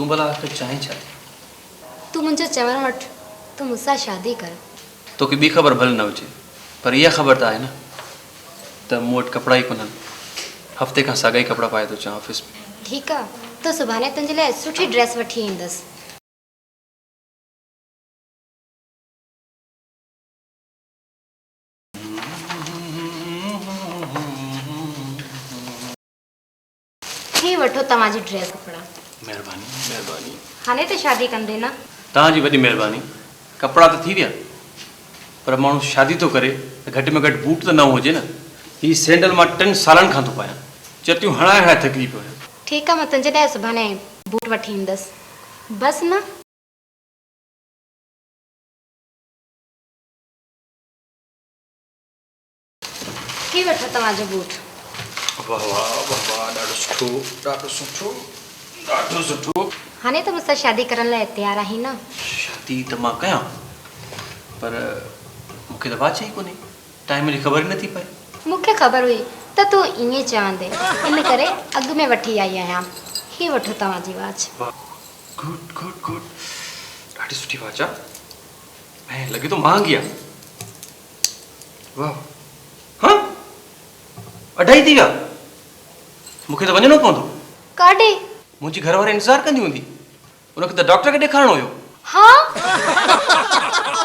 तू भला आखिर चाहे छा? तू मुझे चवण वठ तू मुझसे शादी कर। तो की बी खबर भले न हुजे, पर यह खबर तो है ना त मूं वटि कपड़ा ही कोन्हनि। हफ़्ते खां साॻा ई कपड़ा पाए थो अचां ऑफिस में। ठीक है, तो सुभाणे तुंहिंजे लाइ सुठी ड्रेस वठी ईंदसि। ही वठो तव्हांजी ड्रेस कपड़ा। महिरबानी महिरबानी। हाणे त शादी कंदे न? तव्हांजी वॾी महिरबानी। कपड़ा तो थी विया, पर माण्हू शादी तो करे त घटि में घटि बूट तो न हुजे न। ही सैंडल मां 3 सालनि खां थो पायां, चटियूं हणाए हणाए थकी पियो आहियां। ठीक है, मैं तुंहिंजे लाइ सुभाणे बूट वठी ईंदसि, बस न? ही वठो तव्हांजो बूट। वाह वाह वाह वाह, ॾाढो सुठो ॾाढो सुठो ॾाढो सुठो। हाणे त मूंसां शादी करण लाइ तयार आहीं न? शादी तो मां कयां, पर मूंखे त वाच ई कोन्हे, टाइम जी ख़बर ई नथी पए। मूंखे ख़बर हुई त तूं ईअं चवंदे, इन करे अॻु में वठी आई आहियां। ही वठो तव्हांजी वाच। गुड गुड गुड, ॾाढी सुठी वाच आहे ऐं लॻे थो महांगी आहे। वाह, हाँ 2.5 थी विया। मूंखे त वञिणो पवंदो। काॾे? मुंहिंजी घरवारी इंतज़ारु कंदी हूंदी, उनखे त डॉक्टर खे ॾेखारिणो हुयो। हाँ